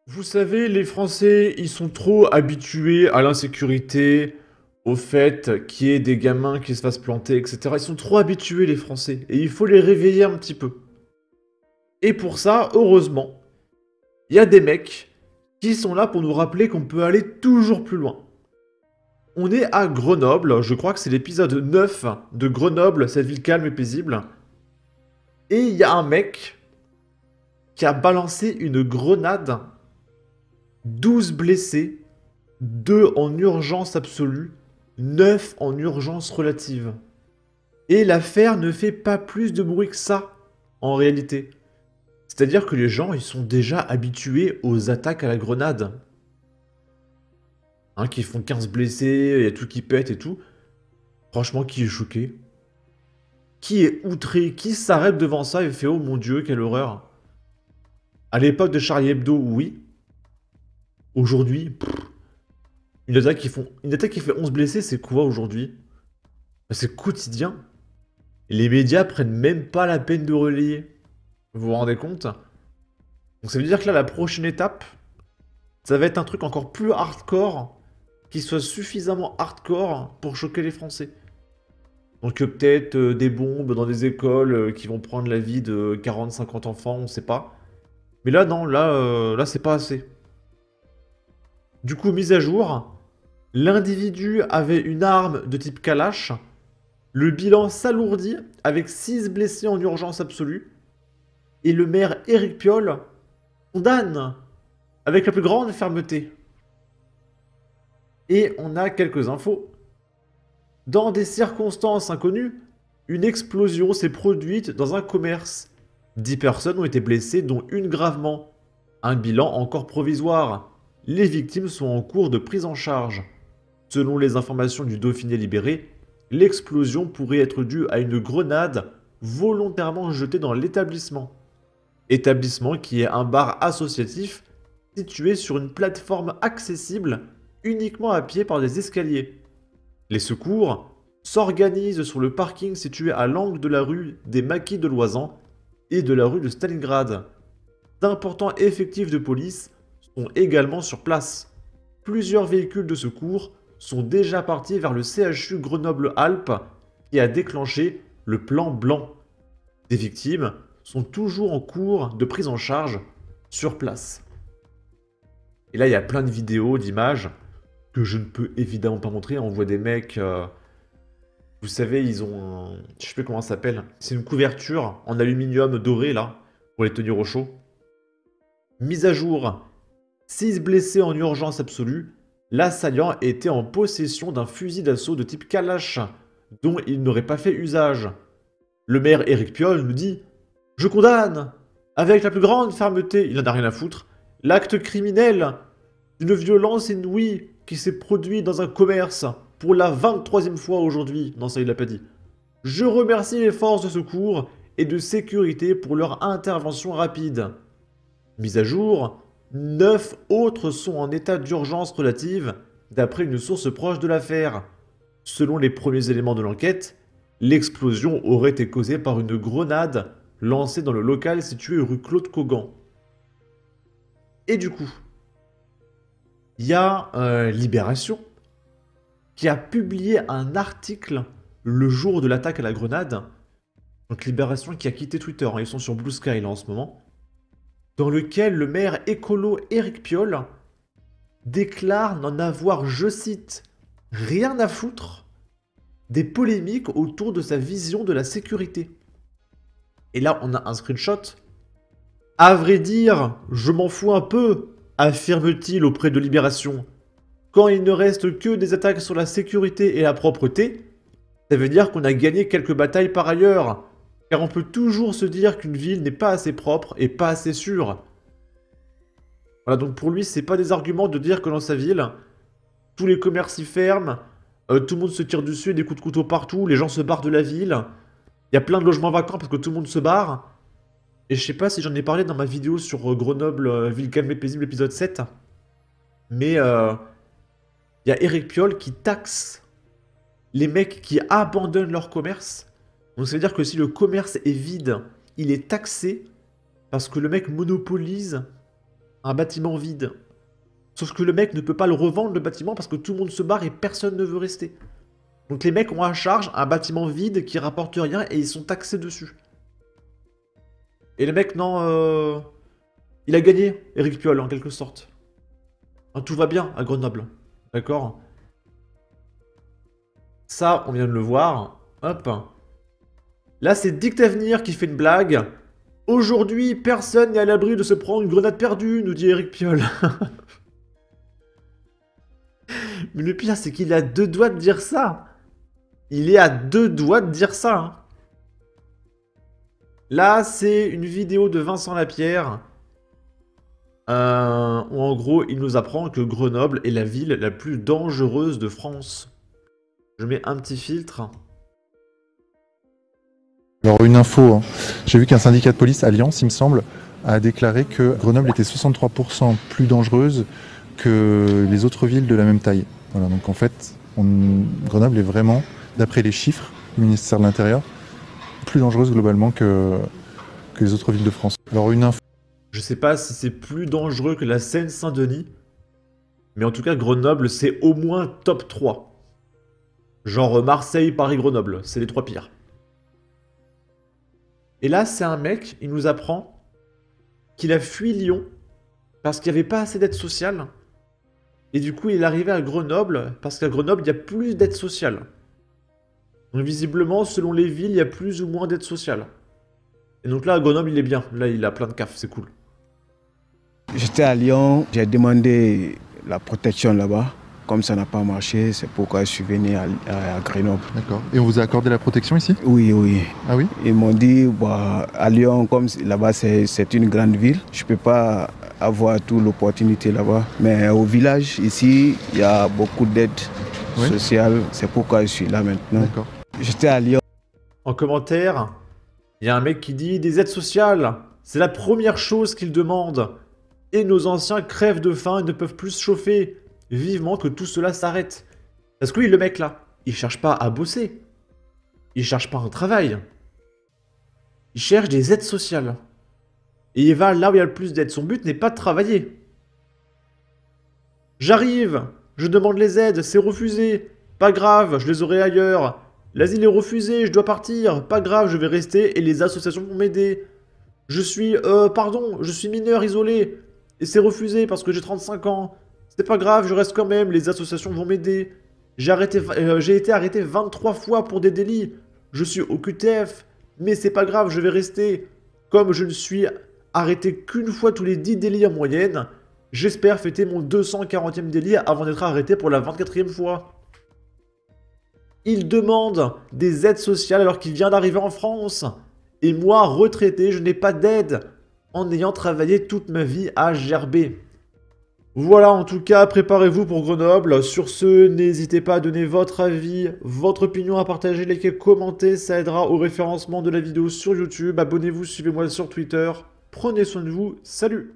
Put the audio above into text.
Vous savez, les Français, ils sont trop habitués à l'insécurité, au fait qu'il y ait des gamins qui se fassent planter, etc. Ils sont trop habitués, les Français, et il faut les réveiller un petit peu. Et pour ça, heureusement, il y a des mecs qui sont là pour nous rappeler qu'on peut aller toujours plus loin. On est à Grenoble, je crois que c'est l'épisode 9 de Grenoble, cette ville calme et paisible. Et il y a un mec qui a balancé une grenade, 12 blessés, 2 en urgence absolue, 9 en urgence relative. Et l'affaire ne fait pas plus de bruit que ça, en réalité. C'est-à-dire que les gens, ils sont déjà habitués aux attaques à la grenade. Hein, qui font 15 blessés, il y a tout qui pète et tout. Franchement, qui est choqué? Qui est outré? Qui s'arrête devant ça et fait « Oh mon Dieu, quelle horreur !» À l'époque de Charlie Hebdo, oui. Aujourd'hui, une attaque qui fait 11 blessés, c'est quoi aujourd'hui? Bah, c'est quotidien. Les médias prennent même pas la peine de relayer. Vous vous rendez compte? Donc ça veut dire que là, la prochaine étape, ça va être un truc encore plus hardcore, qui soit suffisamment hardcore pour choquer les Français. Donc peut-être des bombes dans des écoles qui vont prendre la vie de 40-50 enfants, on sait pas. Mais là, non, là c'est pas assez. Du coup, mise à jour, l'individu avait une arme de type Kalash. Le bilan s'alourdit avec 6 blessés en urgence absolue. Et le maire Éric Piolle condamne avec la plus grande fermeté. Et on a quelques infos. Dans des circonstances inconnues, une explosion s'est produite dans un commerce. 10 personnes ont été blessées, dont une gravement. Un bilan encore provisoire. Les victimes sont en cours de prise en charge. Selon les informations du Dauphiné libéré, l'explosion pourrait être due à une grenade volontairement jetée dans l'établissement. Établissement qui est un bar associatif situé sur une plateforme accessible uniquement à pied par des escaliers. Les secours s'organisent sur le parking situé à l'angle de la rue des Maquis de Loisan et de la rue de Stalingrad. D'importants effectifs de police sont également sur place. Plusieurs véhicules de secours sont déjà partis vers le CHU Grenoble-Alpes qui a déclenché le plan blanc. Des victimes sont toujours en cours de prise en charge sur place. Et là, il y a plein de vidéos, d'images que je ne peux évidemment pas montrer. On voit des mecs, vous savez, ils ont un... Je sais plus comment ça s'appelle. C'est une couverture en aluminium doré, là, pour les tenir au chaud. Mise à jour. 6 blessés en urgence absolue. L'assaillant était en possession d'un fusil d'assaut de type Kalash, dont il n'aurait pas fait usage. Le maire Éric Piolle nous dit « Je condamne, avec la plus grande fermeté, il n'en a rien à foutre, l'acte criminel d'une violence inouïe qui s'est produit dans un commerce pour la 23e fois aujourd'hui. » Non, ça il l'a pas dit. « Je remercie les forces de secours et de sécurité pour leur intervention rapide. » Mise à jour, 9 autres sont en état d'urgence relative, d'après une source proche de l'affaire. Selon les premiers éléments de l'enquête, l'explosion aurait été causée par une grenade lancée dans le local situé rue Claude Cogan. Et du coup, il y a Libération qui a publié un article le jour de l'attaque à la grenade. Donc Libération qui a quitté Twitter, hein, ils sont sur Blue Sky là en ce moment. Dans lequel le maire écolo Éric Piolle déclare n'en avoir, je cite, rien à foutre des polémiques autour de sa vision de la sécurité. Et là, on a un screenshot. À vrai dire, je m'en fous un peu, affirme-t-il auprès de Libération. Quand il ne reste que des attaques sur la sécurité et la propreté, ça veut dire qu'on a gagné quelques batailles par ailleurs. Car on peut toujours se dire qu'une ville n'est pas assez propre et pas assez sûre. Voilà, donc pour lui, c'est pas des arguments de dire que dans sa ville, tous les commerces y ferment, tout le monde se tire dessus, des coups de couteau partout, les gens se barrent de la ville. Il y a plein de logements vacants parce que tout le monde se barre. Et je sais pas si j'en ai parlé dans ma vidéo sur Grenoble, ville calme et paisible, épisode 7. Mais il y a Éric Piolle qui taxe les mecs qui abandonnent leur commerce. Donc ça veut dire que si le commerce est vide, il est taxé parce que le mec monopolise un bâtiment vide. Sauf que le mec ne peut pas le revendre, le bâtiment, parce que tout le monde se barre et personne ne veut rester. Donc les mecs ont à charge un bâtiment vide qui rapporte rien et ils sont taxés dessus. Et le mec, non, il a gagné, Eric Piolle, en quelque sorte. Hein, tout va bien à Grenoble. D'accord? Ça, on vient de le voir. Hop. Là, c'est Dictavenir qui fait une blague. Aujourd'hui, personne n'est à l'abri de se prendre une grenade perdue, nous dit Eric Piolle. Mais le pire, c'est qu'il est à 2 doigts de dire ça. Il est à 2 doigts de dire ça. Hein. Là, c'est une vidéo de Vincent Lapierre. Où en gros, il nous apprend que Grenoble est la ville la plus dangereuse de France. Je mets un petit filtre. Alors une info, hein. J'ai vu qu'un syndicat de police, Alliance, il me semble, a déclaré que Grenoble était 63% plus dangereuse que les autres villes de la même taille. Voilà, donc en fait, Grenoble est vraiment, d'après les chiffres du ministère de l'Intérieur, plus dangereuse globalement que les autres villes de France. Alors une info. Je sais pas si c'est plus dangereux que la Seine-Saint-Denis, mais en tout cas, Grenoble, c'est au moins top 3. Genre Marseille, Paris, Grenoble, c'est les 3 pires. Et là, c'est un mec, il nous apprend qu'il a fui Lyon parce qu'il n'y avait pas assez d'aide sociale. Et du coup, il est arrivé à Grenoble parce qu'à Grenoble, il y a plus d'aide sociale. Donc visiblement, selon les villes, il y a plus ou moins d'aide sociale. Et donc là, à Grenoble, il est bien. Là, il a plein de CAF, c'est cool. J'étais à Lyon, j'ai demandé la protection là-bas. Comme ça n'a pas marché, c'est pourquoi je suis venu à Grenoble. D'accord. Et on vous a accordé la protection ici? Oui, oui. Ah oui? Ils m'ont dit, bah, à Lyon, comme là-bas c'est une grande ville, je ne peux pas avoir toute l'opportunité là-bas. Mais au village, ici, il y a beaucoup d'aide sociale. C'est pourquoi je suis là maintenant. D'accord. J'étais à Lyon. En commentaire, il y a un mec qui dit « Des aides sociales, c'est la première chose qu'ils demandent. Et nos anciens crèvent de faim et ne peuvent plus se chauffer. Vivement que tout cela s'arrête. » Parce que oui, le mec là, il cherche pas à bosser. Il cherche pas un travail. Il cherche des aides sociales. Et il va là où il y a le plus d'aides. Son but n'est pas de travailler. J'arrive, je demande les aides, c'est refusé. Pas grave, je les aurai ailleurs. L'asile est refusé, je dois partir. Pas grave, je vais rester et les associations vont m'aider. Je suis mineur isolé. Et c'est refusé parce que j'ai 35 ans. C'est pas grave, je reste quand même, les associations vont m'aider. J'ai été arrêté 23 fois pour des délits. Je suis au QTF, mais c'est pas grave, je vais rester. Comme je ne suis arrêté qu'une fois tous les 10 délits en moyenne, j'espère fêter mon 240e délit avant d'être arrêté pour la 24e fois. Il demande des aides sociales alors qu'il vient d'arriver en France. Et moi, retraité, je n'ai pas d'aide en ayant travaillé toute ma vie à gerber. Voilà, en tout cas, préparez-vous pour Grenoble. Sur ce, n'hésitez pas à donner votre avis, votre opinion, à partager, liker, commenter. Ça aidera au référencement de la vidéo sur YouTube. Abonnez-vous, suivez-moi sur Twitter. Prenez soin de vous. Salut!